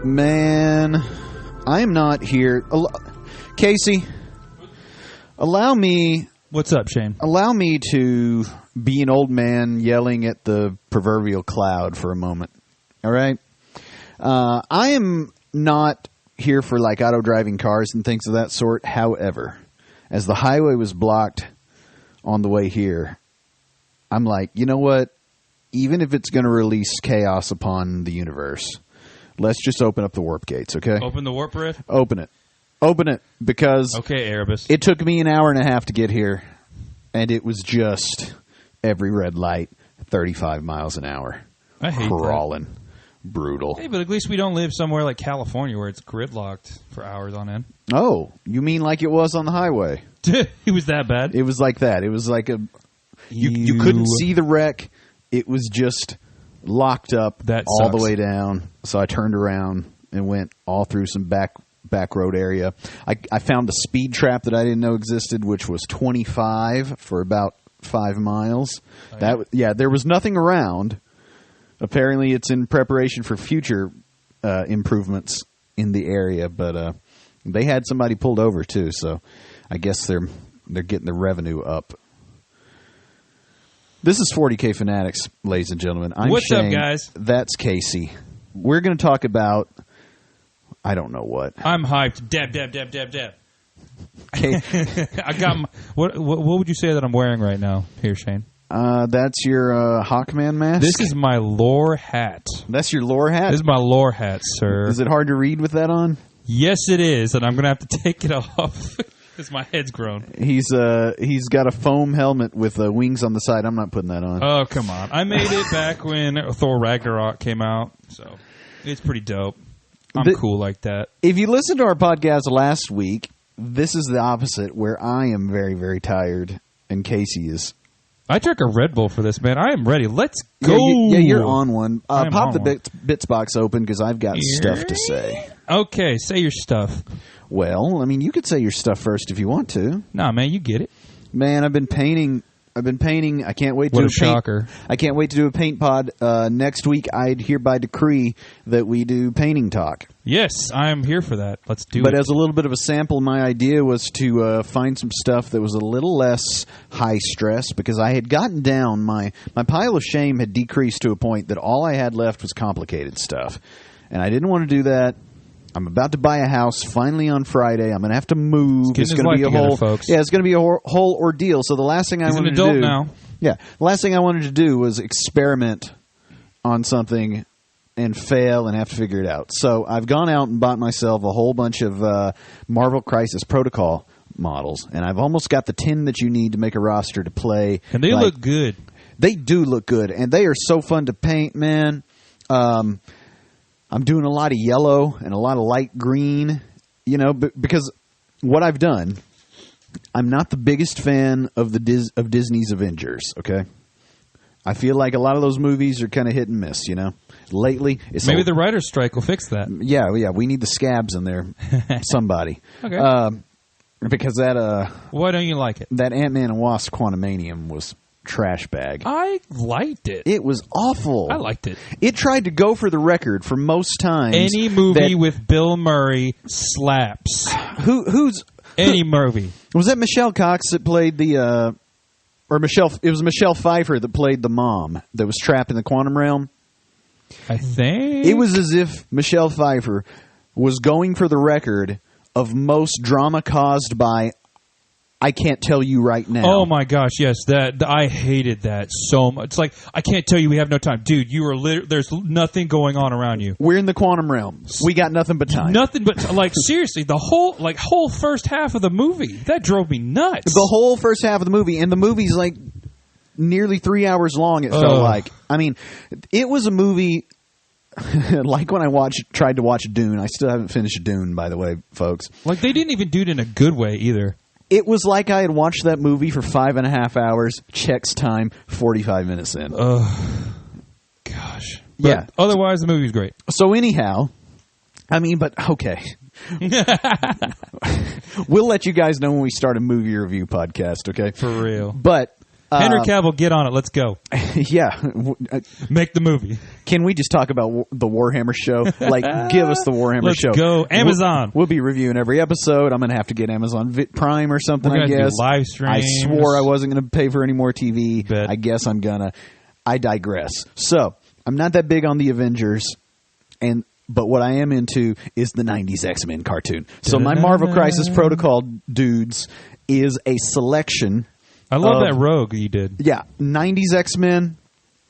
Man, I am not here. Casey, allow me... What's up, Shane? Allow me to be an old man yelling at the proverbial cloud for a moment. All right? I am not here for like auto-driving cars and things of that sort. However, as the highway was blocked on the way here, I'm like, you know what? Even if it's going to release chaos upon the universe, let's just open up the warp gates, okay? Open the warp rift? Open it. Open it, because okay, Erebus. It took me an hour and a half to get here, and it was just every red light, 35 miles an hour. I hate crawling. That. Brutal. Hey, but at least we don't live somewhere like California where it's gridlocked for hours on end. Oh, you mean like it was on the highway? It was that bad? It was like that. It was like a... You couldn't see the wreck. It was just locked up all the way down. So I turned around and went all through some back road area. I found a speed trap that I didn't know existed, which was 25 for about 5 miles. Oh, yeah. There was nothing around. Apparently, it's in preparation for future improvements in the area, but they had somebody pulled over too. So I guess they're getting the revenue up. This is 40K Fanatics, ladies and gentlemen. I'm What's Shane. up, guys? That's Casey. We're going to talk about, I don't know what. I'm hyped. Dab. I got my, what would you say that I'm wearing right now here, Shane? That's your Hawkman mask? This is my lore hat. That's your lore hat? This is my lore hat, sir. Is it hard to read with that on? Yes, it is, and I'm going to have to take it off. Because my head's grown. He's got a foam helmet with wings on the side. I'm not putting that on. Oh, come on. I made it back when Thor Ragnarok came out, so it's pretty dope. I'm cool like that. If you listened to our podcast last week, this is the opposite, where I am very, very tired, and Casey is. I drank a Red Bull for this, man. I am ready. Let's go. Yeah, you're on one. Pop the bits box open, because I've got stuff to say. Okay, say your stuff. Well, I mean, you could say your stuff first if you want to. Nah, man, you get it. Man, I've been painting. I can't wait to do a shocker. I can't wait to do a paint pod. Next week, I'd hereby decree that we do painting talk. Yes, I'm here for that. Let's do it. But as a little bit of a sample, my idea was to find some stuff that was a little less high stress, because I had gotten down. My pile of shame had decreased to a point that all I had left was complicated stuff. And I didn't want to do that. I'm about to buy a house finally on Friday. I'm going to have to move. It's going to be a whole, folks. Yeah, it's going to be a whole ordeal. So the last thing I wanted to do, the last thing I wanted to do was experiment on something and fail and have to figure it out. So I've gone out and bought myself a whole bunch of Marvel Crisis Protocol models, and I've almost got the 10 that you need to make a roster to play. And they look good. They do look good, and they are so fun to paint, man. I'm doing a lot of yellow and a lot of light green, because what I've done, I'm not the biggest fan of of Disney's Avengers, okay? I feel like a lot of those movies are kind of hit and miss, Lately, it's maybe the writer's strike will fix that. Yeah, we need the scabs in there, somebody. Okay. Because that... Why don't you like it? That Ant-Man and Wasp Quantumanium was... trash bag. I liked it. It was awful. I liked it. It tried to go for the record for most times. Any movie with Bill Murray slaps. Who's any movie? Was that Michelle Cox that played the it was Michelle Pfeiffer that played the mom that was trapped in the quantum realm? I think it was as if Michelle Pfeiffer was going for the record of most drama caused by I can't tell you right now. Oh my gosh, yes, that I hated that so much. It's like, I can't tell you, we have no time. Dude, you are there's nothing going on around you. We're in the quantum realm. We got nothing but time. Nothing but like seriously, the whole first half of the movie, that drove me nuts. The whole first half of the movie, and the movie's like nearly 3 hours long, it felt like. I mean, it was a movie like when I tried to watch Dune. I still haven't finished Dune, by the way, folks. Like, they didn't even do it in a good way either. It was like I had watched that movie for 5.5 hours, checks time, 45 minutes in. Gosh. But otherwise, the movie's great. So anyhow, okay. We'll let you guys know when we start a movie review podcast, okay? For real. But Henry Cavill, get on it. Let's go. Yeah. Make the movie. Can we just talk about the Warhammer show? Like, give us the Warhammer show. Let's go. Amazon. We'll be reviewing every episode. I'm going to have to get Amazon Prime or something, I guess. Do live streams. I swore I wasn't going to pay for any more TV. I guess I'm going to. I digress. So, I'm not that big on the Avengers, but what I am into is the 90s X-Men cartoon. So my Marvel Crisis Protocol dudes is a selection. I love that rogue you did. Yeah, 90s X-Men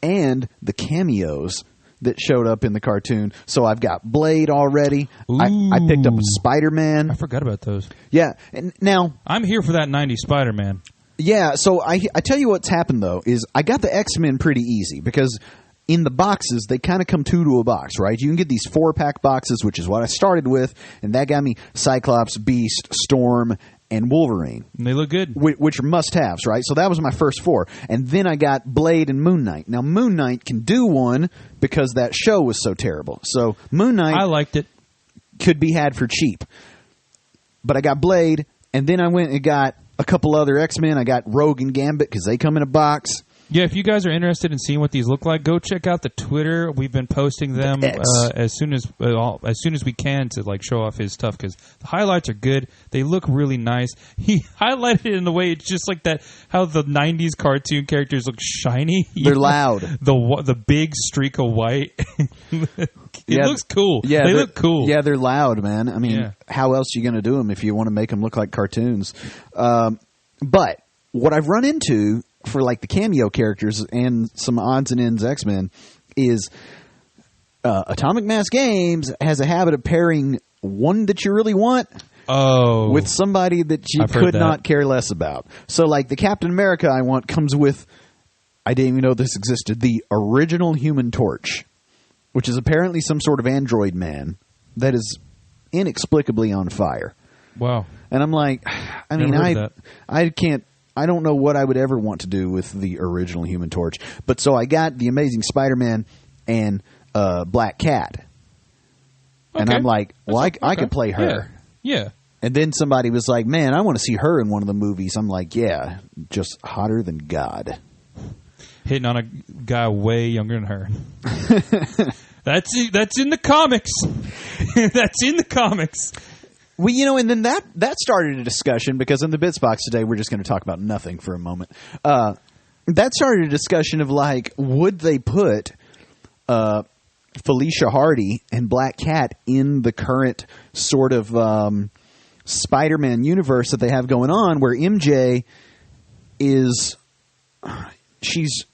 and the cameos that showed up in the cartoon. So I've got Blade already. I picked up a Spider-Man. I forgot about those. Yeah, and now I'm here for that 90s Spider-Man. Yeah, so I tell you what's happened, though, is I got the X-Men pretty easy because in the boxes, they kind of come two to a box, right? You can get these 4-pack boxes, which is what I started with, and that got me Cyclops, Beast, Storm, and Wolverine. And they look good. Which are must-haves, right? So that was my first 4. And then I got Blade and Moon Knight. Now, Moon Knight can do one because that show was so terrible. So Moon Knight... I liked it. ...could be had for cheap. But I got Blade, and then I went and got a couple other X-Men. I got Rogue and Gambit because they come in a box. Yeah, if you guys are interested in seeing what these look like, go check out the Twitter. We've been posting them as soon as we can to like show off his stuff because the highlights are good. They look really nice. He highlighted it in the way it's just like that how the 90s cartoon characters look shiny. They're loud. The big streak of white. It looks cool. Yeah, they look cool. Yeah, they're loud, man. I mean, how else are you going to do them if you want to make them look like cartoons? But what I've run into for like the cameo characters and some odds and ends X-Men is Atomic Mass Games has a habit of pairing one that you really want with somebody that you could not care less about. So like the Captain America I want comes with, I didn't even know this existed, the original Human Torch, which is apparently some sort of android man that is inexplicably on fire. Wow. And I'm like, I mean, I don't know what I would ever want to do with the original Human Torch. But so I got the Amazing Spider-Man and Black Cat. Okay. And I'm like, well, I could play her. Yeah. And then somebody was like, man, I want to see her in one of the movies. I'm like, yeah, just hotter than God. Hitting on a guy way younger than her. That's in the comics. That's in the comics. Well, you know, and then that started a discussion because in the Bits Box today, we're just going to talk about nothing for a moment. That started a discussion of like, would they put Felicia Hardy and Black Cat in the current sort of Spider-Man universe that they have going on, where MJ is, she's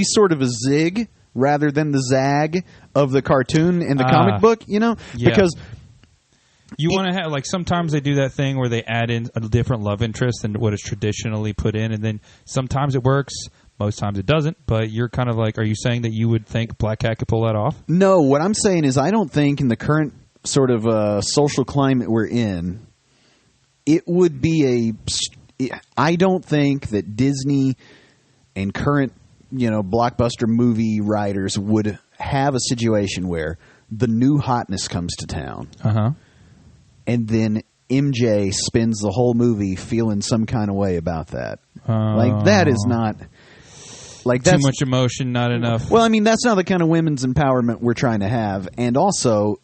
sort of a zig rather than the zag of the cartoon and the comic book, you know, because. You want to have, like, sometimes they do that thing where they add in a different love interest than what is traditionally put in, and then sometimes it works, most times it doesn't, but you're kind of like, are you saying that you would think Black Cat could pull that off? No, what I'm saying is I don't think in the current sort of social climate we're in, it would be I don't think that Disney and current, blockbuster movie writers would have a situation where the new hotness comes to town. Uh-huh. And then MJ spends the whole movie feeling some kind of way about that. Like, that is not... Like, that's too much emotion, not enough. Well, I mean, that's not the kind of women's empowerment we're trying to have. And also,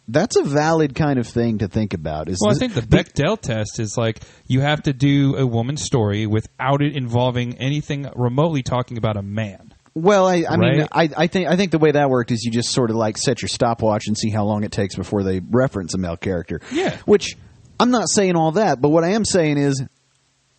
that's a valid kind of thing to think about. I think the Bechdel test is like, you have to do a woman's story without it involving anything remotely talking about a man. Well, I mean, I think the way that worked is you just sort of like set your stopwatch and see how long it takes before they reference a male character. Yeah. Which, I'm not saying all that, but what I am saying is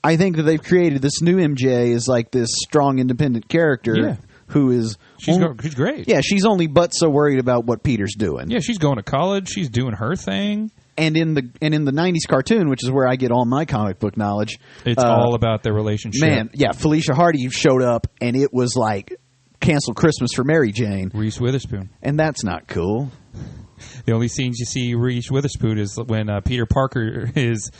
I think that they've created this new MJ as like this strong, independent character who is... She's great. Yeah, she's only but so worried about what Peter's doing. Yeah, she's going to college. She's doing her thing. And in the 90s cartoon, which is where I get all my comic book knowledge... It's all about their relationship. Man, yeah, Felicia Hardy showed up, and it was like... Cancel Christmas for Mary Jane. Reese Witherspoon. And that's not cool. The only scenes you see Reese Witherspoon is when Peter Parker is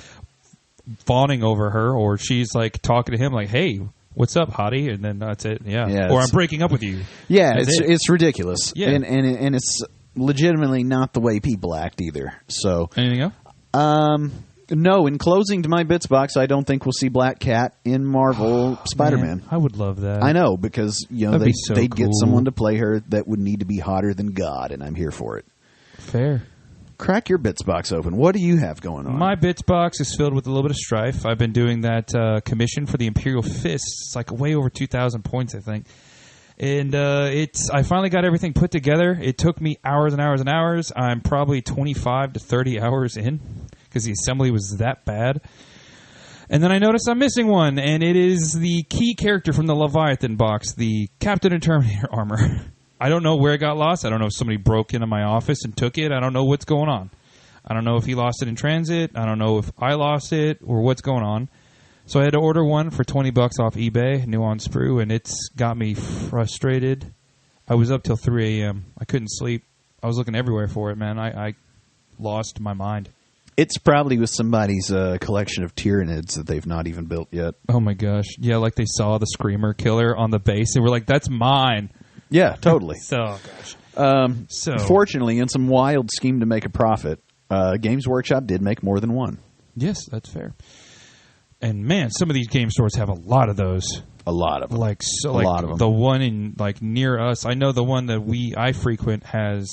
fawning over her, or she's like talking to him like, hey, what's up, hottie? And then that's it. Yeah. Or I'm breaking up with you. Yeah, it's ridiculous. Yeah. And it's legitimately not the way people act either. So anything else? No, in closing to my bits box, I don't think we'll see Black Cat in Marvel Spider-Man. Man, I would love that. I know, because they'd get someone to play her that would need to be hotter than God, and I'm here for it. Fair. Crack your bits box open. What do you have going on? My bits box is filled with a little bit of strife. I've been doing that commission for the Imperial Fist. It's like way over 2,000 points, I think. And I finally got everything put together. It took me hours and hours and hours. I'm probably 25 to 30 hours in because the assembly was that bad. And then I noticed I'm missing one, and it is the key character from the Leviathan box, the Captain and Terminator armor. I don't know where it got lost. I don't know if somebody broke into my office and took it. I don't know what's going on. I don't know if he lost it in transit. I don't know if I lost it or what's going on. So I had to order one for $20 off eBay, new on sprue, and it's got me frustrated. I was up till 3 a.m. I couldn't sleep. I was looking everywhere for it, man. I lost my mind. It's probably with somebody's collection of Tyranids that they've not even built yet. Oh, my gosh. Yeah, like they saw the Screamer killer on the base and were like, that's mine. Yeah, totally. Fortunately, in some wild scheme to make a profit, Games Workshop did make more than one. Yes, that's fair. And man, some of these game stores have a lot of those. A lot of them. A lot of them. The one in near us, I know the one that I frequent had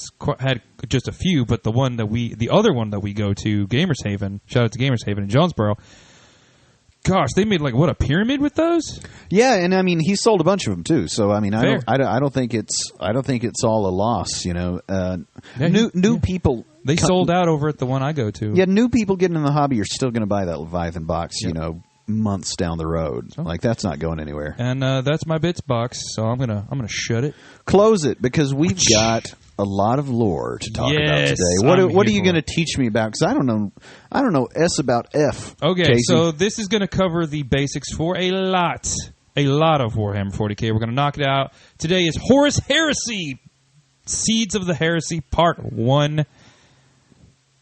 just a few, but the other one that we go to, Gamers Haven. Shout out to Gamers Haven in Jonesboro. Gosh, they made a pyramid with those? Yeah, and I mean he sold a bunch of them too. So I mean I don't think it's all a loss. New people. They sold out over at the one I go to. Yeah, new people getting in the hobby are still going to buy that Leviathan box. Yep. Months down the road. So. That's not going anywhere. And that's my bits box. So I'm gonna shut it. Close it because we've got a lot of lore to talk about today. What are you going to teach me about? Because I don't know S about F. Okay, Casey. So this is going to cover the basics for a lot of Warhammer 40K. We're going to knock it out. Today is Horus Heresy, Seeds of the Heresy, Part 1.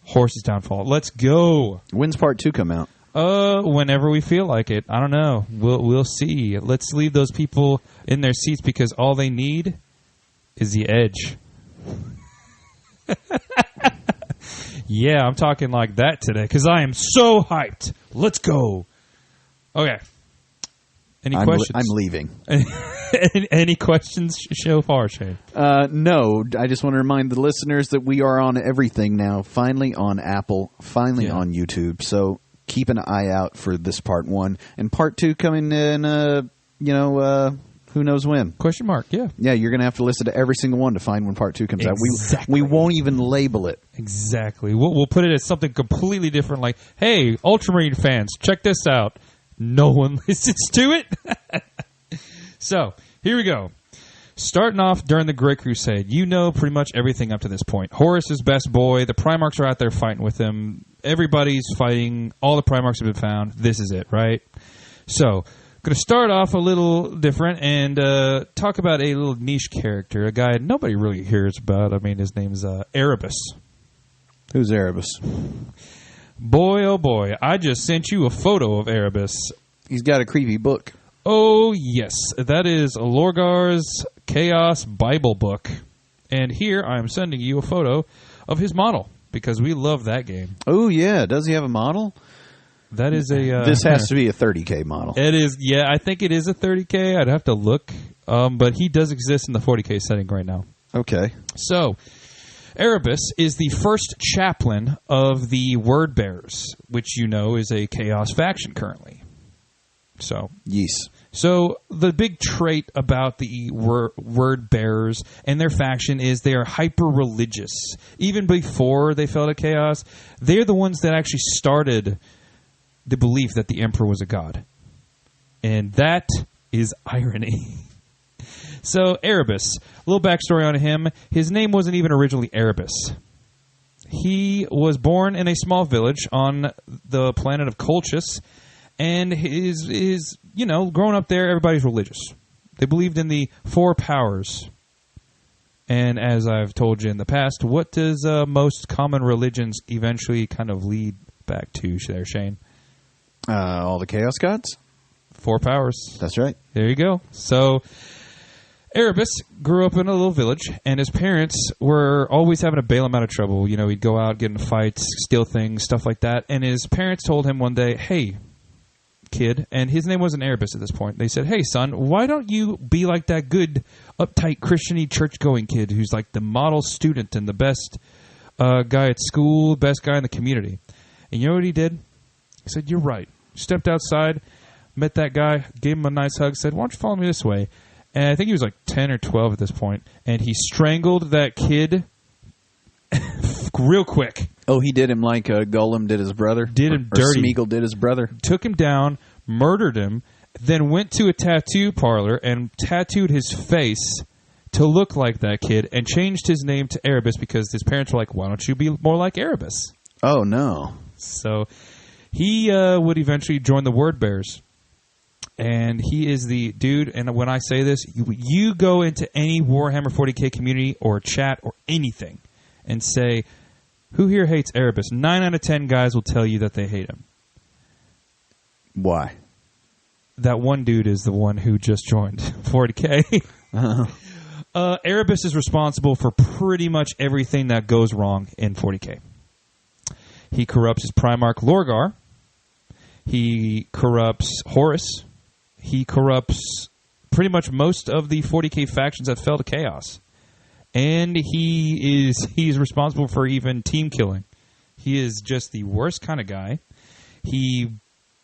Horus's Downfall. Let's go. When's Part 2 come out? Whenever we feel like it. I don't know. We'll see. Let's leave those people in their seats because all they need is the edge. Yeah, I'm talking like that today because I am so hyped. Let's go. Okay. Any questions? I'm leaving. Any questions so far, Shane? No. I just want to remind the listeners that we are on everything now. Finally on Apple. Finally on YouTube. So keep an eye out for this Part 1. And Part 2 coming in, who knows when? Question mark, yeah. Yeah, you're going to have to listen to every single one to find when Part 2 comes out. We won't even label it. Exactly. We'll put it as something completely different like, hey, Ultramarine fans, check this out. No one listens to it. So, here we go. Starting off during the Great Crusade, you know pretty much everything up to this point. Horus is best boy. The Primarchs are out there fighting with him. Everybody's fighting. All the Primarchs have been found. This is it, right? So, going to start off a little different and talk about a little niche character, a guy nobody really hears about. I mean, his name's Erebus. Who's Erebus? Boy, oh boy, I just sent you a photo of Erebus. He's got a creepy book. Oh, yes. That is Lorgar's Chaos Bible book. And here I am sending you a photo of his model because we love that game. Oh, yeah. Does he have a model? That is a... this has to be a 30K model. It is, yeah. I think it is a 30K. I'd have to look. But he does exist in the 40K setting right now. Okay. So, Erebus is the first chaplain of the Word Bearers, which you know is a Chaos faction currently. So, yes. So the big trait about the Word Bearers and their faction is they are hyper-religious. Even before they fell to Chaos, they're the ones that actually started the belief that the Emperor was a god. And that is irony. So Erebus, a little backstory on him. His name wasn't even originally Erebus. He was born in a small village on the planet of Colchis. And his growing up there, everybody's religious. They believed in the 4 powers. And as I've told you in the past, what does most common religions eventually kind of lead back to there, Shane? All the Chaos Gods? 4 powers. That's right. There you go. So, Erebus grew up in a little village, and his parents were always having to bail him out of trouble. You know, he'd go out, get in fights, steal things, stuff like that. And his parents told him one day, hey, kid, and his name wasn't Erebus at this point. They said, hey, son, why don't you be like that good, uptight, Christian-y, church-going kid who's like the model student and the best guy at school, best guy in the community? And you know what he did? He said, you're right. Stepped outside, met that guy, gave him a nice hug, said, why don't you follow me this way? And I think he was like 10 or 12 at this point, and he strangled that kid real quick. Oh, he did him like Gollum did his brother? Did him dirty. Or Smeagol did his brother? Took him down, murdered him, then went to a tattoo parlor and tattooed his face to look like that kid and changed his name to Erebus because his parents were like, why don't you be more like Erebus? Oh, no. So he would eventually join the Word Bearers. And he is the dude, and when I say this, you go into any Warhammer 40K community or chat or anything and say, who here hates Erebus? 9 out of 10 guys will tell you that they hate him. Why? That one dude is the one who just joined 40K. Uh-huh. Erebus is responsible for pretty much everything that goes wrong in 40K. He corrupts his Primarch Lorgar. He corrupts Horus. He corrupts pretty much most of the 40K factions that fell to chaos. And he's responsible for even team killing. He is just the worst kind of guy. He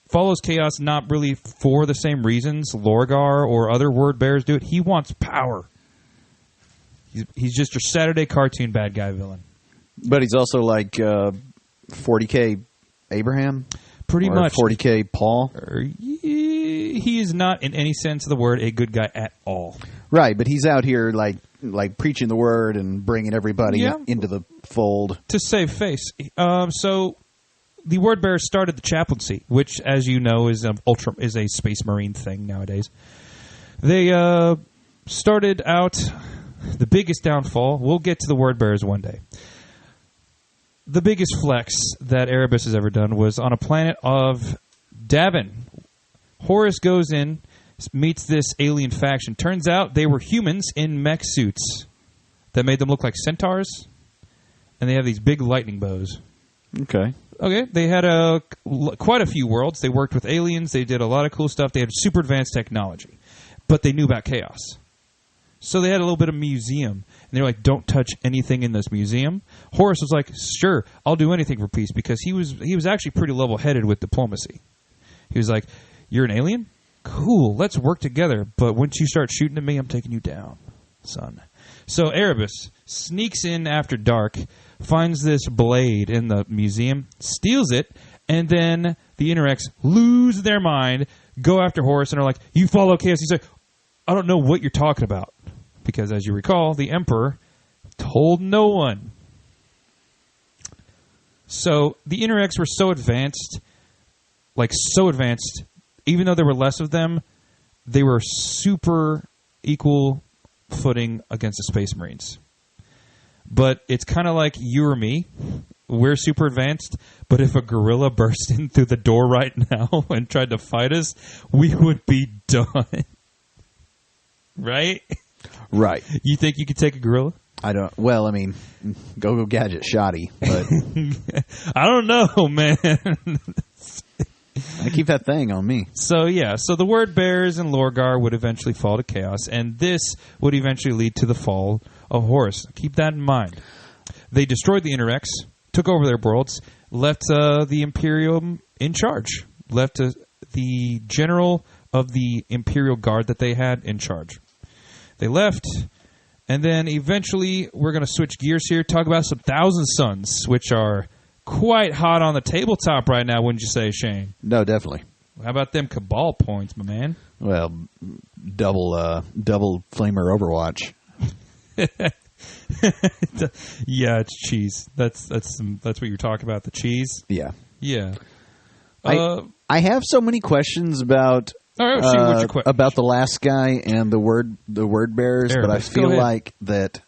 follows chaos not really for the same reasons Lorgar or other word bearers do it. He wants power. He's just your Saturday cartoon bad guy villain. But he's also like 40K Abraham? Pretty much. 40K Paul? He is not, in any sense of the word, a good guy at all. Right, but he's out here like preaching the word and bringing everybody into the fold. To save face. So the Word Bearers started the chaplaincy, which, as you know, is a Space Marine thing nowadays. They started out the biggest downfall. We'll get to the Word Bearers one day. The biggest flex that Erebus has ever done was on a planet of Davin. Horus goes in, meets this alien faction. Turns out they were humans in mech suits that made them look like centaurs, and they have these big lightning bows. Okay. They had quite a few worlds. They worked with aliens. They did a lot of cool stuff. They had super advanced technology, but they knew about chaos. So they had a little bit of museum. And they were like, don't touch anything in this museum. Horus was like, sure, I'll do anything for peace, because he was actually pretty level-headed with diplomacy. He was like, you're an alien? Cool, let's work together. But once you start shooting at me, I'm taking you down, son. So Erebus sneaks in after dark, finds this blade in the museum, steals it, and then the Interrex lose their mind, go after Horus, and are like, you follow chaos. He's like, I don't know what you're talking about. Because, as you recall, the Emperor told no one. So, the Interrex were so advanced, even though there were less of them, they were super equal footing against the Space Marines. But it's kind of like you or me. We're super advanced, but if a gorilla burst in through the door right now and tried to fight us, we would be done. Right? Right. You think you could take a gorilla? I don't. Well, I mean, go gadget shoddy, but I don't know, man. I keep that thing on me. So the Word Bearers and Lorgar would eventually fall to chaos, and this would eventually lead to the fall of Horus. Keep that in mind. They destroyed the Interrex, took over their worlds, left the Imperium in charge, left the general of the Imperial Guard that they had in charge. They left, and then eventually we're going to switch gears here, talk about some Thousand Sons, which are quite hot on the tabletop right now, wouldn't you say, Shane? No, definitely. How about them Cabal points, my man? Well, double Flamer Overwatch. Yeah, it's cheese. That's what you're talking about, the cheese? Yeah. Yeah. I have so many questions about... about the last guy and the word bearers, Erebus, but I feel like that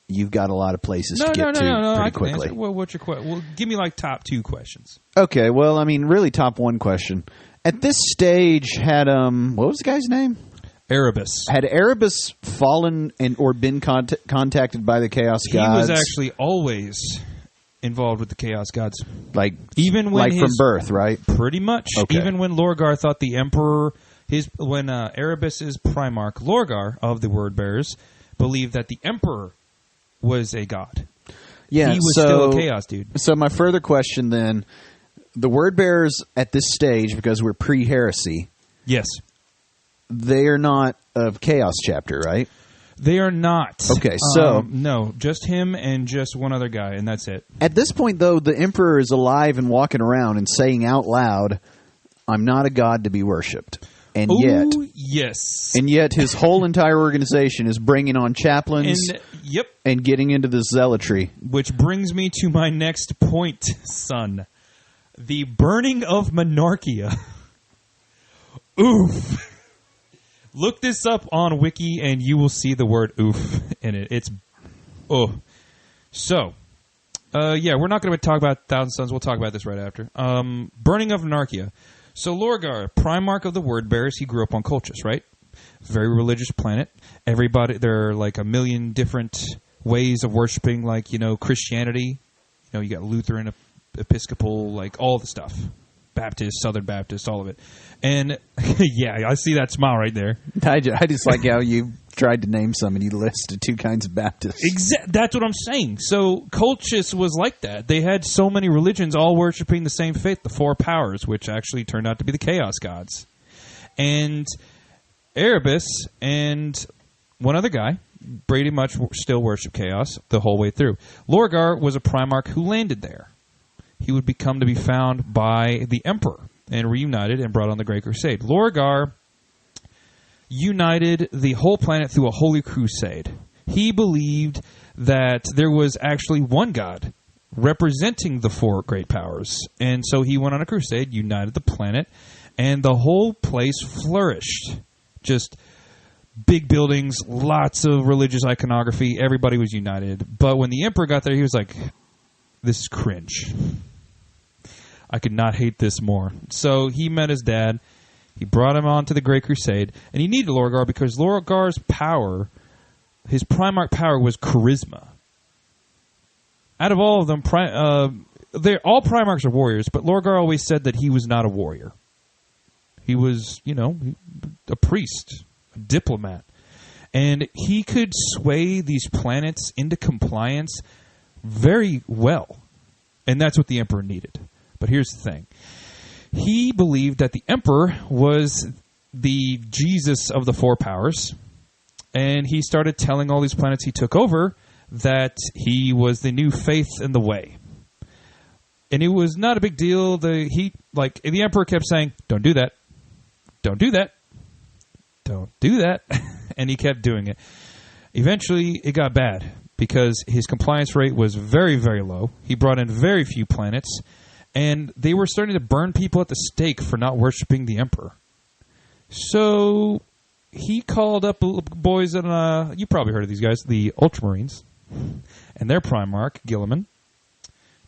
you've got a lot of places to get to pretty quickly. Well, what's your question? Well, give me like top 2 questions. Okay, well, I mean, really top 1 question. At this stage, had what was the guy's name? Erebus. Had Erebus fallen or been contacted by the Chaos Gods? He was actually always involved with the Chaos Gods. Even when from birth, right? Pretty much. Okay. Even when Lorgar thought the Emperor, when Erebus's Primarch, Lorgar of the Wordbearers, believed that the Emperor was a god. Yeah, he was still a Chaos dude. So my further question then, the Wordbearers at this stage, because we're pre-heresy, yes, they are not of Chaos chapter, right? They are not. Okay, so... no, just him and just one other guy, and that's it. At this point, though, the Emperor is alive and walking around and saying out loud, I'm not a god to be worshipped. And yet his whole entire organization is bringing on chaplains and getting into the zealotry. Which brings me to my next point, son. The burning of Monarchia. Oof. Look this up on Wiki and you will see the word oof in it. It's So, we're not going to talk about Thousand Suns. We'll talk about this right after. Burning of Monarchia. So Lorgar, Primarch of the Wordbearers, he grew up on Colchis, right? Very religious planet. Everybody, there are like a million different ways of worshiping, like, Christianity. You got Lutheran, Episcopal, like all the stuff. Baptist, Southern Baptist, all of it. And, I see that smile right there. I just like how you tried to name some and you listed 2 kinds of Baptists. That's what I'm saying. So Colchis was like that. They had so many religions all worshiping the same faith, the 4 powers, which actually turned out to be the Chaos Gods. And Erebus and one other guy pretty much still worship Chaos the whole way through. Lorgar was a Primarch who landed there. He would become to be found by the Emperor and reunited and brought on the Great Crusade. Lorgar united the whole planet through a holy crusade. He believed that there was actually one god representing the 4 great powers. And so he went on a crusade, united the planet, and the whole place flourished. Just big buildings, lots of religious iconography, everybody was united. But when the Emperor got there, he was like, this is cringe. I could not hate this more. So he met his dad. He brought him on to the Great Crusade. And he needed Lorgar because Lorgar's power, his Primarch power, was charisma. Out of all of them, all Primarchs are warriors, but Lorgar always said that he was not a warrior. He was, a priest, a diplomat. And he could sway these planets into compliance very well. And that's what the Emperor needed. But here's the thing. He believed that the Emperor was the Jesus of the 4 powers, and he started telling all these planets he took over that he was the new faith in the way. And it was not a big deal. The Emperor kept saying, don't do that. Don't do that. Don't do that. And he kept doing it. Eventually, it got bad because his compliance rate was very, very low. He brought in very few planets. And they were starting to burn people at the stake for not worshiping the Emperor. So he called up boys, and you probably heard of these guys, the Ultramarines, and their Primarch, Guilliman,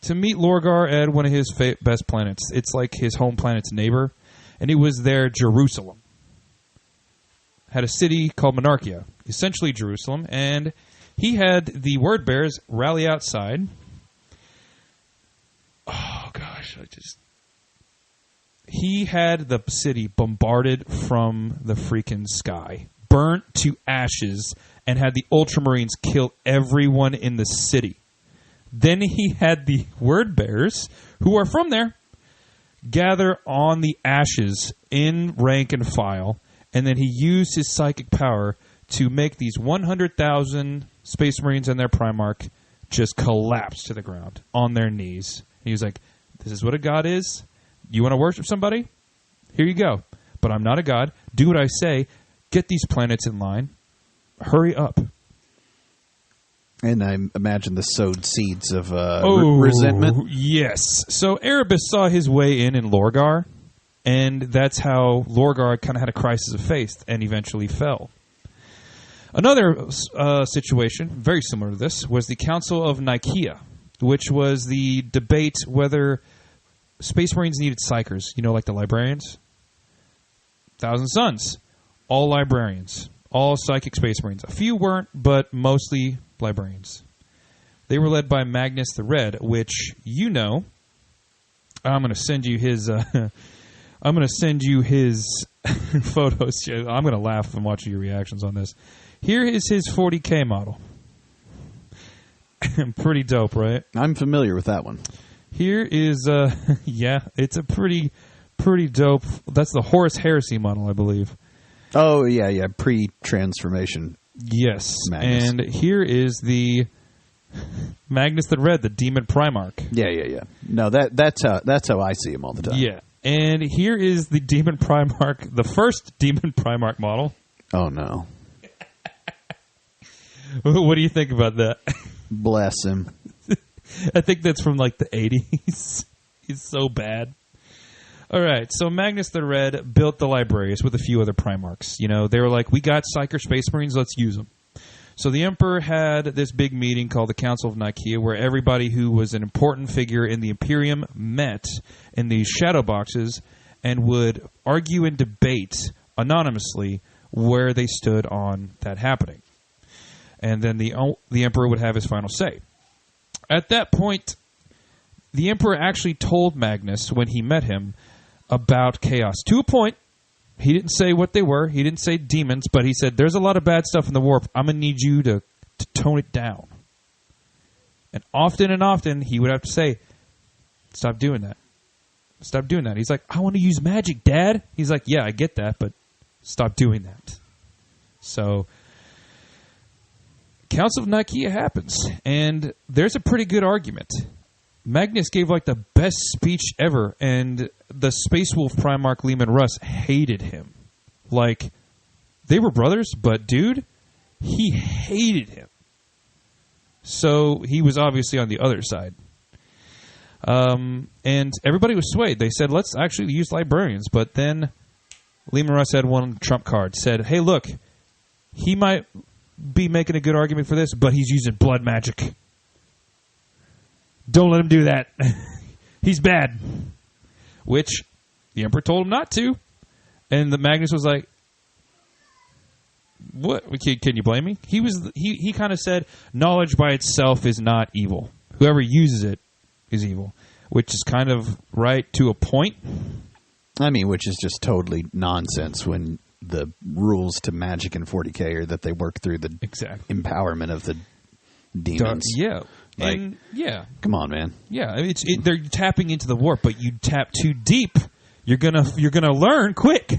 to meet Lorgar at one of his best planets. It's like his home planet's neighbor, and it was there, Jerusalem. Had a city called Monarchia, essentially Jerusalem, and he had the Wordbearers rally outside. Oh, gosh, he had the city bombarded from the freaking sky, burnt to ashes, and had the Ultramarines kill everyone in the city. Then he had the Wordbearers, who are from there, gather on the ashes in rank and file, and then he used his psychic power to make these 100,000 Space Marines and their Primarch just collapse to the ground on their knees. He was like, this is what a god is. You want to worship somebody? Here you go. But I'm not a god. Do what I say. Get these planets in line. Hurry up. And I imagine this sowed seeds of resentment. Yes. So Erebus saw his way in Lorgar, and that's how Lorgar kind of had a crisis of faith and eventually fell. Another situation, very similar to this, was the Council of Nicaea, which was the debate whether Space Marines needed psychers, like the librarians. Thousand Suns. all librarians, all psychic space marines. A few weren't, but mostly librarians. They were led by Magnus the Red, which you know. I'm going to send you his. I'm going to send you his photos. I'm going to laugh when watching your reactions on this. Here is his 40K model. Pretty dope, right? I'm familiar with that one. Here is, yeah, it's a pretty dope. That's the Horus Heresy model, I believe. Oh yeah, pre-transformation. Yes, Magnus. And here is the Magnus the Red, the Demon Primarch. Yeah. No, that's how I see him all the time. Yeah, and here is the Demon Primarch, the first Demon Primarch model. Oh no! What do you think about that? Bless him. I think that's from like the 80s. He's so bad. All right, so Magnus the Red built the libraries with a few other Primarchs. You know, they were like, we got Psyker Space Marines, let's use them. So the Emperor had this big meeting called the Council of Nicaea, where everybody who was an important figure in the Imperium met in these shadow boxes and would argue and debate anonymously where they stood on that happening. And then the Emperor would have his final say. At that point, the Emperor actually told Magnus when he met him about chaos. To a point, he didn't say what they were. He didn't say demons, but he said, there's a lot of bad stuff in the warp. I'm going to need you to tone it down. And often, he would have to say, stop doing that. Stop doing that. He's like, I want to use magic, Dad. He's like, yeah, I get that, but stop doing that. So, Council of Nicaea happens, and there's a pretty good argument. Magnus gave like the best speech ever, and the Space Wolf Primarch Leman Russ hated him. Like, they were brothers, but dude, he hated him. So he was obviously on the other side. And everybody was swayed. They said, let's actually use librarians. But then Leman Russ had one trump card, said, hey, look, he might be making a good argument for this, but he's using blood magic. Don't let him do that. He's bad. Which the Emperor told him not to. And the Magnus was like, what? Can you blame me? He kind of said, knowledge by itself is not evil. Whoever uses it is evil. Which is kind of right to a point. I mean, which is just totally nonsense when the rules to magic in 40K are that they work through the empowerment of the demons. Yeah. Like, and yeah, come on, man. Yeah, I mean, they're tapping into the warp, but you tap too deep, you're gonna learn quick.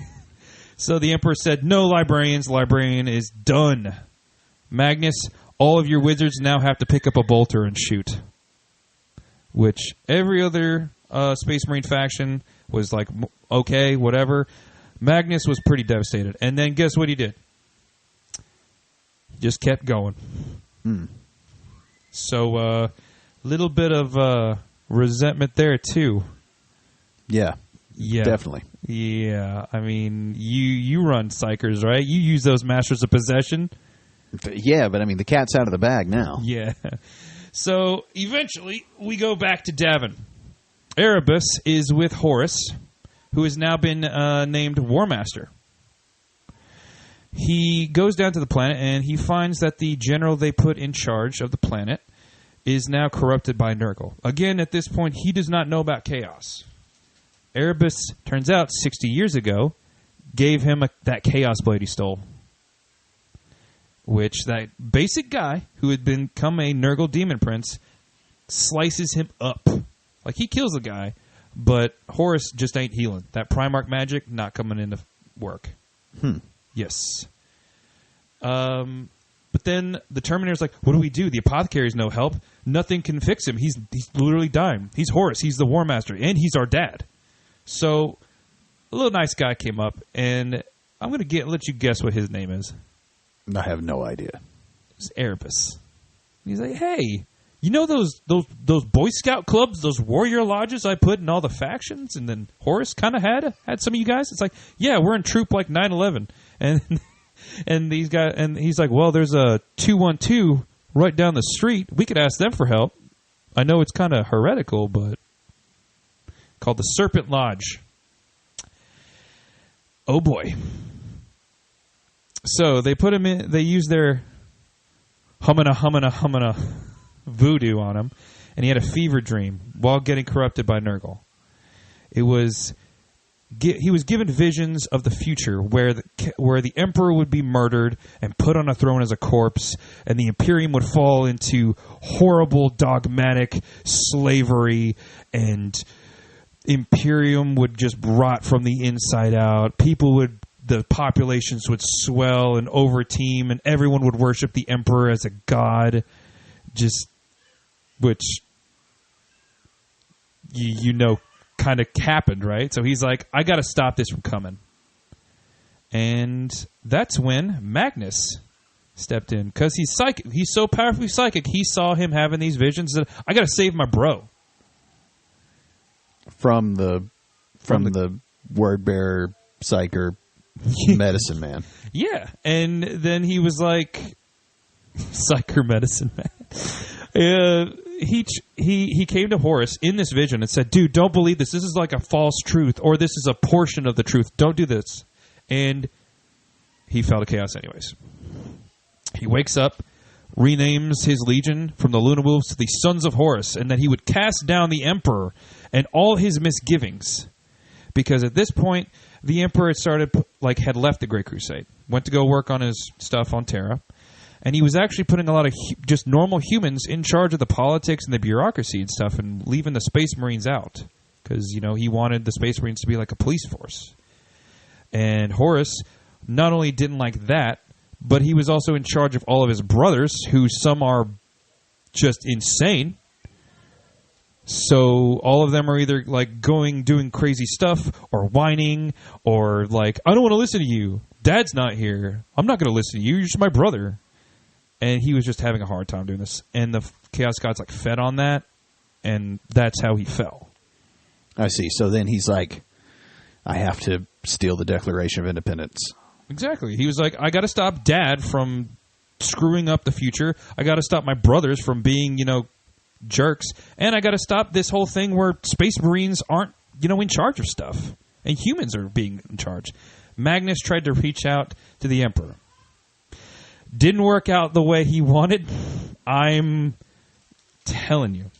So the Emperor said, "No librarians. Librarian is done. Magnus, all of your wizards now have to pick up a bolter and shoot." Which every other Space Marine faction was like, okay, whatever. Magnus was pretty devastated, and then guess what he did? He just kept going. So, little bit of resentment there, too. Yeah, definitely. Yeah, I mean, you run Psychers, right? You use those Masters of Possession. Yeah, but I mean, the cat's out of the bag now. Yeah. So, eventually, we go back to Davin. Erebus is with Horus, who has now been named War Master. He goes down to the planet, and he finds that the general they put in charge of the planet is now corrupted by Nurgle. Again, at this point, he does not know about chaos. Erebus, turns out, 60 years ago, gave him that Chaos Blade he stole. Which, that basic guy, who had become a Nurgle Demon Prince, slices him up. Like, he kills the guy, but Horus just ain't healing. That Primarch magic, not coming into work. Yes. But then the Terminator's like, what do we do? The Apothecary's no help. Nothing can fix him. He's literally dying. He's Horus. He's the War Master. And he's our dad. So, a little nice guy came up, and I'm going to let you guess what his name is. I have no idea. It's Erebus. He's like, hey, you know those Boy Scout clubs, those warrior lodges I put in all the factions? And then Horus kind of had some of you guys? It's like, yeah, we're in troop like 9/11. And these guys, and he's like, well, there's a 212 right down the street. We could ask them for help. I know it's kind of heretical, but called the Serpent Lodge. Oh boy. So they put him in. They used their humana voodoo on him, and he had a fever dream while getting corrupted by Nurgle. He was given visions of the future where the Emperor would be murdered and put on a throne as a corpse, and the Imperium would fall into horrible dogmatic slavery, and Imperium would just rot from the inside out. The populations would swell and overteam, and everyone would worship the Emperor as a god, which you know kind of happened, right? So he's like, I got to stop this from coming. And that's when Magnus stepped in, because he's psychic. He's so powerfully psychic. He saw him having these visions that I got to save my bro from the word bearer psyker medicine man. Yeah, and then he was like, psyker medicine man. He came to Horus in this vision and said, dude, don't believe this. This is like a false truth, or this is a portion of the truth. Don't do this. And he fell to chaos anyways. He wakes up, renames his legion from the Luna Wolves to the Sons of Horus, and that he would cast down the Emperor and all his misgivings. Because at this point, the Emperor had left the Great Crusade, went to go work on his stuff on Terra, and he was actually putting a lot of just normal humans in charge of the politics and the bureaucracy and stuff, and leaving the Space Marines out, because he wanted the Space Marines to be like a police force. And Horus not only didn't like that, but he was also in charge of all of his brothers, who some are just insane. So all of them are either like doing crazy stuff, or whining, or like, I don't want to listen to you. Dad's not here. I'm not going to listen to you. You're just my brother. And he was just having a hard time doing this. And the Chaos Gods fed on that, and that's how he fell. I see. So then he's like, I have to steal the Declaration of Independence. Exactly. He was like, I got to stop Dad from screwing up the future. I got to stop my brothers from being, jerks. And I got to stop this whole thing where Space Marines aren't, in charge of stuff. And humans are being in charge. Magnus tried to reach out to the Emperor. Didn't work out the way he wanted. I'm telling you.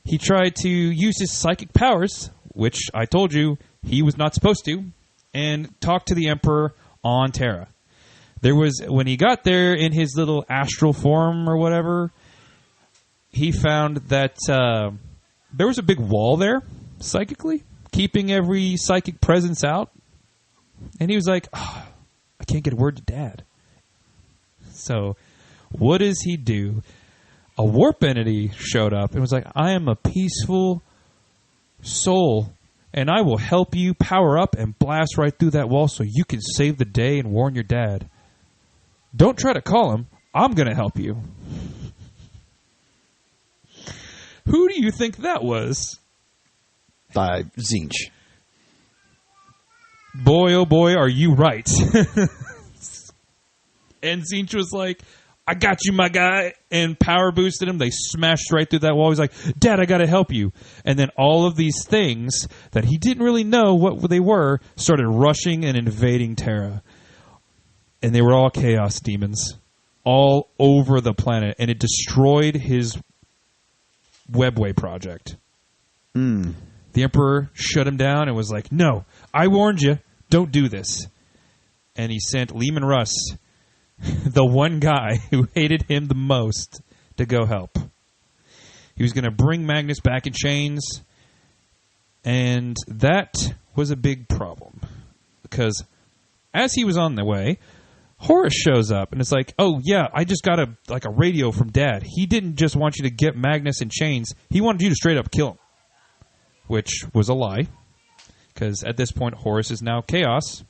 He tried to use his psychic powers, which I told you he was not supposed to, and talk to the Emperor on Terra. When he got there in his little astral form or whatever, he found that there was a big wall there, psychically, keeping every psychic presence out. And he was like, I can't get a word to Dad. So what does he do? A warp entity showed up and was like, I am a peaceful soul, and I will help you power up and blast right through that wall so you can save the day and warn your dad. Don't try to call him. I'm going to help you. Who do you think that was? Tzeentch. Boy, oh boy, are you right. And Tzeentch was like, I got you, my guy, and power boosted him. They smashed right through that wall. He's like, Dad, I got to help you. And then all of these things that he didn't really know what they were started rushing and invading Terra. And they were all chaos demons all over the planet. And it destroyed his Webway project. The Emperor shut him down and was like, no, I warned you. Don't do this. And he sent Leman Russ, the one guy who hated him the most, to go help. He was going to bring Magnus back in chains, and that was a big problem. Because as he was on the way, Horus shows up, and it's like, oh, yeah, I just got a radio from Dad. He didn't just want you to get Magnus in chains. He wanted you to straight up kill him. Which was a lie, because at this point, Horus is now chaos.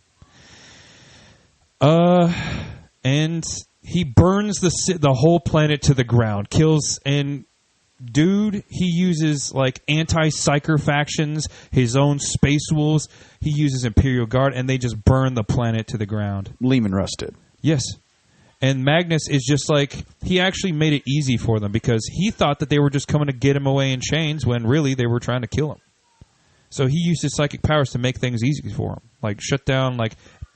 And he burns the whole planet to the ground, kills, and dude, he uses anti-psyker factions, his own space wolves. He uses Imperial Guard, and they just burn the planet to the ground. Leman Russ did. Yes. And Magnus is just he actually made it easy for them, because he thought that they were just coming to get him away in chains when really they were trying to kill him. So he used his psychic powers to make things easy for him, shut down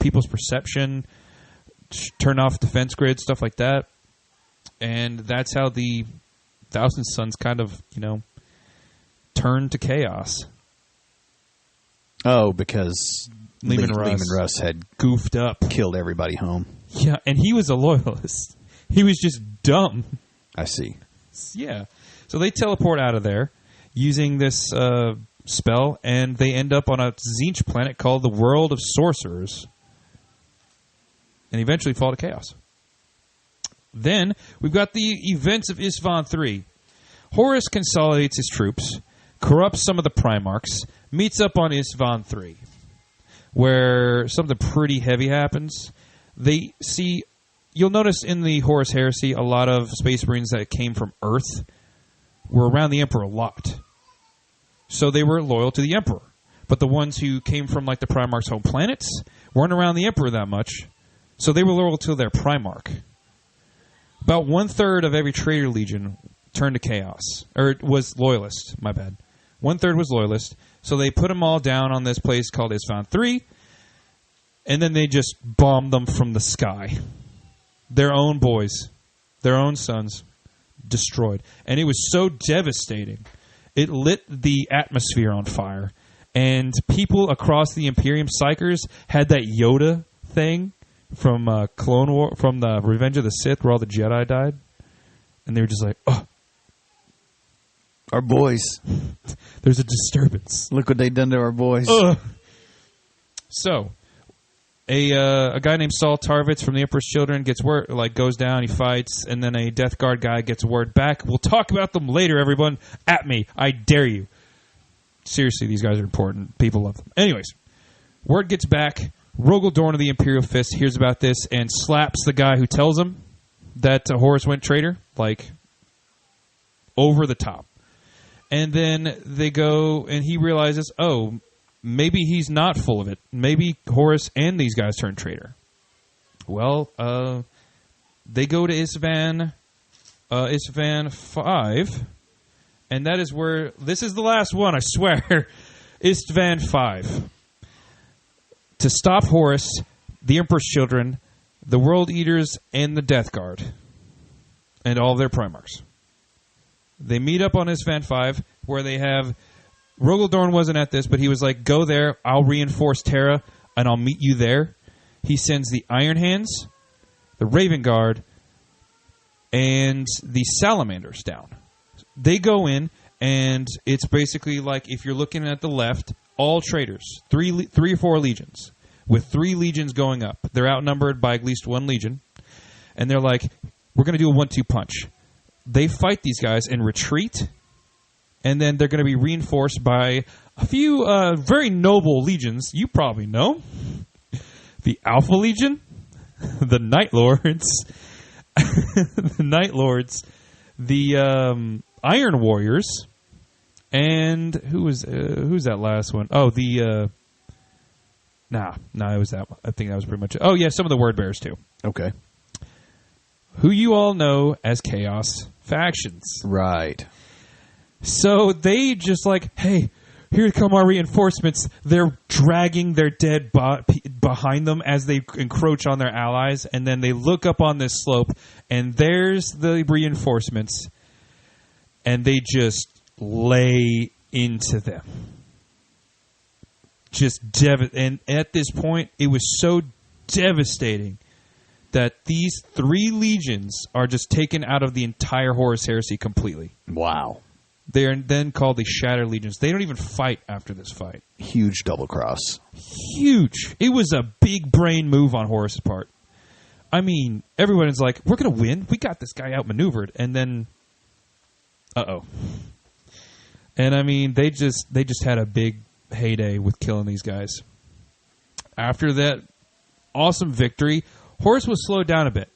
people's perception, turn off defense grid, stuff like that. And that's how the Thousand Sons kind of, turned to chaos. Oh, because Lehman Russ had goofed up. Killed everybody home. Yeah, and he was a loyalist. He was just dumb. I see. Yeah. So they teleport out of there using this spell, and they end up on a Tzeentch planet called the World of Sorcerers, and eventually fall to chaos. Then we've got the events of Isstvan III. Horus consolidates his troops, corrupts some of the Primarchs, meets up on Isstvan III, where something pretty heavy happens. You'll notice in the Horus Heresy, a lot of Space Marines that came from Earth were around the Emperor a lot. So they were loyal to the Emperor. But the ones who came from like the Primarch's home planets weren't around the Emperor that much. So they were loyal to their Primarch. About 1/3 of every traitor legion turned to chaos. Or was loyalist, my bad. 1/3 was loyalist. So they put them all down on this place called Isstvan III. And then they just bombed them from the sky. Their own boys, their own sons, destroyed. And it was so devastating. It lit the atmosphere on fire. And people across the Imperium Psychers had that Yoda thing from Clone War, from the Revenge of the Sith, where all the Jedi died. And they were just like, oh. Our boys. There's a disturbance. Look what they done to our boys. So, a guy named Saul Tarvitz from the Emperor's Children gets word, goes down, he fights, and then a Death Guard guy gets word back. We'll talk about them later, everyone. At me. I dare you. Seriously, these guys are important. People love them. Anyways, word gets back. Rogel Dorn of the Imperial Fist hears about this and slaps the guy who tells him that Horus went traitor, over the top. And then they go, and he realizes, oh, maybe he's not full of it. Maybe Horus and these guys turned traitor. Well, they go to Isstvan 5, and that is where, this is the last one, I swear, Isstvan 5. To stop Horus, the Emperor's Children, the World Eaters, and the Death Guard, and all of their Primarchs. They meet up on Isstvan 5, where they have... Rogel Dorn wasn't at this, but he was like, go there, I'll reinforce Terra, and I'll meet you there. He sends the Iron Hands, the Raven Guard, and the Salamanders down. They go in, and it's basically like, if you're looking at the left, all traitors, three or four legions, with 3 legions going up. They're outnumbered by at least 1 legion, and they're like, we're going to do a 1-2 punch. They fight these guys and retreat, and then they're going to be reinforced by a few very noble legions you probably know. The Alpha Legion, the Night Lords, the Iron Warriors, and who's that last one? Oh, it was that one. I think that was pretty much it. Oh, yeah, some of the Word Bearers, too. Okay. Who you all know as Chaos factions. Right. So they just hey, here come our reinforcements. They're dragging their dead behind them as they encroach on their allies, and then they look up on this slope, and there's the reinforcements, and they just lay into them. And at this point, it was so devastating that these 3 legions are just taken out of the entire Horus Heresy completely. Wow. They are then called the Shattered Legions. They don't even fight after this fight. Huge double cross. Huge. It was a big brain move on Horus's part. I mean, everyone is like, we're going to win. We got this guy outmaneuvered. And then, uh-oh. And I mean, they just had a big heyday with killing these guys. After that awesome victory, Horus was slowed down a bit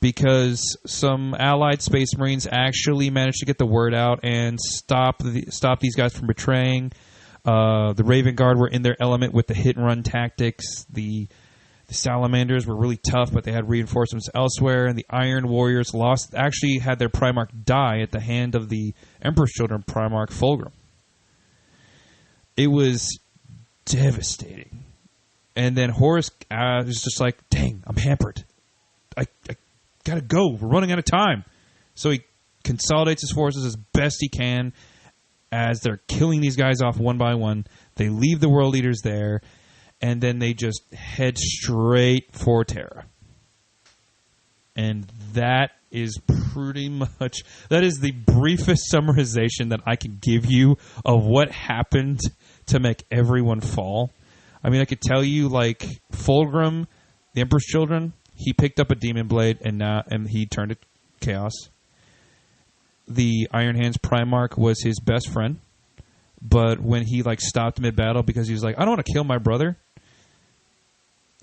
because some allied Space Marines actually managed to get the word out and stop these guys from betraying. The Raven Guard were in their element with the hit-and-run tactics. The Salamanders were really tough, but they had reinforcements elsewhere. And the Iron Warriors actually had their Primarch die at the hand of the Emperor's Children Primarch Fulgrim. It was devastating. And then Horus was just like, dang, I'm hampered. I gotta go. We're running out of time. So he consolidates his forces as best he can as they're killing these guys off one by one. They leave the world leaders there, and then they just head straight for Terra. And that is pretty much... That is the briefest summarization that I can give you of what happened to make everyone fall. I mean, I could tell you, like, Fulgrim, the Emperor's Children, he picked up a demon blade, and he turned it chaos. The Iron Hands Primarch was his best friend, but when he like stopped mid-battle because he was like, I don't want to kill my brother,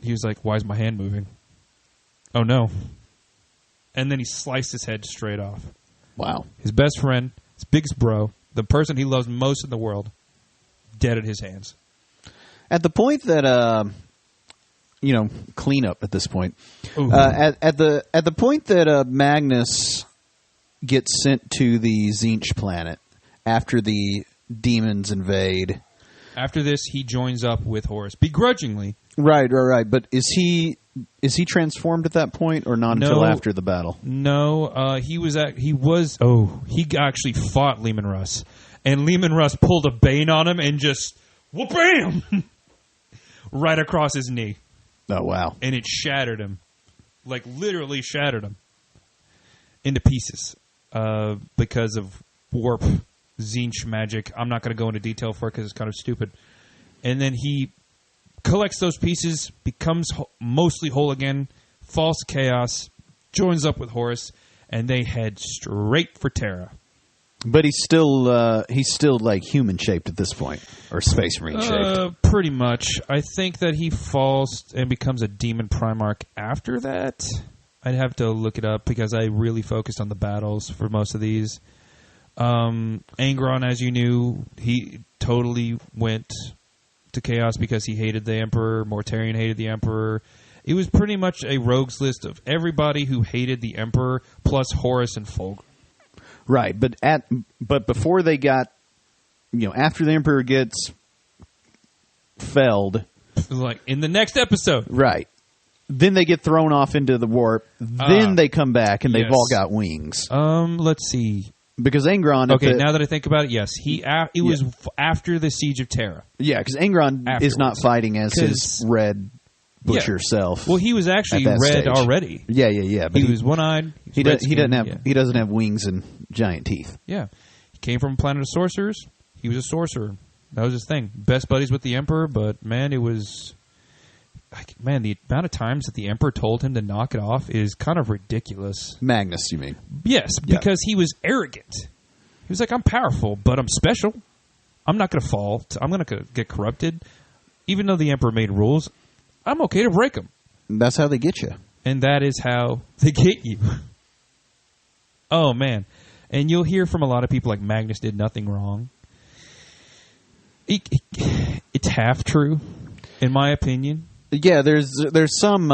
he was like, why is my hand moving? Oh, no. And then he sliced his head straight off. Wow. His best friend, his biggest bro, the person he loves most in the world, dead at his hands. At the point that... cleanup at this point. At the point that Magnus gets sent to the Tzeentch planet after the demons invade. After this, he joins up with Horus begrudgingly. Right. But is he transformed at that point, or not until after the battle? No, he actually fought Leman Russ, and Leman Russ pulled a Bane on him and just whoop-bam right across his knee. Oh, wow. And it shattered him. Like, literally shattered him into pieces because of warp Tzeentch magic. I'm not going to go into detail for it because it's kind of stupid. And then he collects those pieces, becomes mostly whole again, falls to chaos, joins up with Horus, and they head straight for Terra. But he's still like human shaped at this point, or Space Marine shaped. Pretty much. I think that he falls and becomes a demon Primarch after that. I'd have to look it up because I really focused on the battles for most of these. Angron, as you knew, he totally went to chaos because he hated the Emperor. Mortarion hated the Emperor. It was pretty much a rogues list of everybody who hated the Emperor plus Horus and Fulgrim. Right, but before they got, after the Emperor gets felled, like in the next episode, right? Then they get thrown off into the warp. Then they come back and they've all got wings. Let's see, because Angron. Okay, now that I think about it, yes, it was after the Siege of Terra. Yeah, because Angron is not fighting as his red butcher self. Well, he was actually red stage already. Yeah. But he was one-eyed. He doesn't have wings and giant teeth. Yeah, he came from a planet of sorcerers. He was a sorcerer. That was his thing. Best buddies with the Emperor, but man, the amount of times that the Emperor told him to knock it off is kind of ridiculous. Magnus, you mean? Yes, because he was arrogant. He was like, I'm powerful, but I'm special. I'm not going to fall. I'm going to get corrupted. Even though the Emperor made rules, I'm okay to break them. That's how they get you. And that is how they get you. Oh, man. And you'll hear from a lot of people like Magnus did nothing wrong. It's half true, in my opinion. Yeah, there's some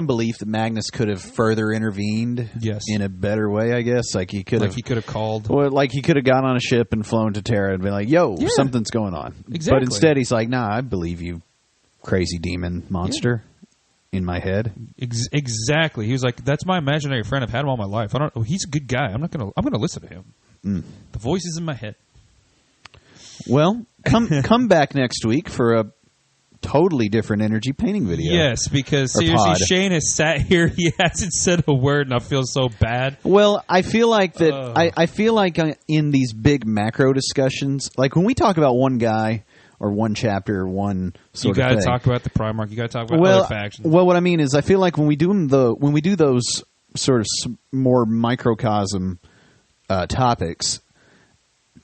belief that Magnus could have further intervened in a better way, I guess. Like he could have called. Or like he could have got on a ship and flown to Terra and been like, yo, something's going on. Exactly. But instead he's like, nah, I believe you, crazy demon monster in my head. Exactly. He was like, that's my imaginary friend. I've had him all my life. He's a good guy. I'm gonna listen to him. The voice is in my head. Well, come back next week for a totally different energy painting video. Yes, because seriously, Shane has sat here. He hasn't said a word, and I feel so bad. Well, I feel like that. I feel like in these big macro discussions, like when we talk about one guy or one chapter or one sort of thing, you got to talk about the Primarch. You got to talk about other factions. Well, what I mean is, I feel like when we do those sort of more microcosm topics,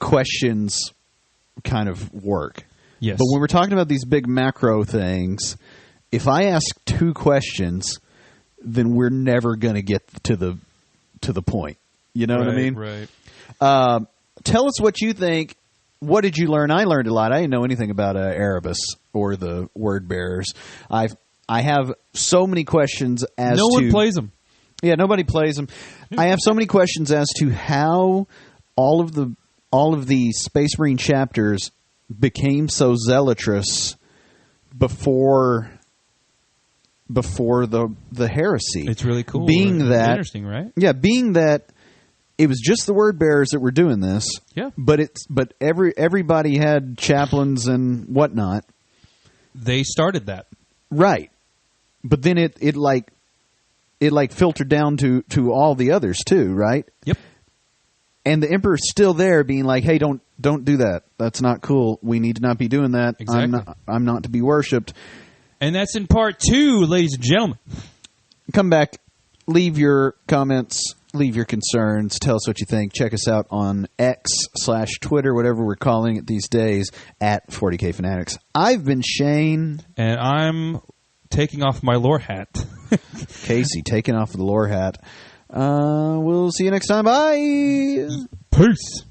questions kind of work. Yes. But when we're talking about these big macro things, if I ask two questions, then we're never going to get to the point. You know what I mean? Right. Tell us what you think. What did you learn? I learned a lot. I didn't know anything about Erebus or the Word Bearers. I have so many questions as no one plays them. Yeah, nobody plays them. I have so many questions as to how all of the Space Marine chapters became so zealotrous before before the heresy. It's really cool. Being that interesting, right? Yeah, being that it was just the word bearers that were doing this. Yeah. But everybody had chaplains and whatnot. They started that. Right. But then it filtered down to all the others too, right? Yep. And the emperor's still there being like, hey, don't do that. That's not cool. We need to not be doing that. Exactly. I'm not to be worshipped. And that's in part 2, ladies and gentlemen. Come back, leave your comments, leave your concerns, tell us what you think. Check us out on X/Twitter, whatever we're calling it these days, at 40K Fanatics. I've been Shane. And I'm taking off my lore hat. Casey, taking off the lore hat. We'll see you next time. Bye. Peace.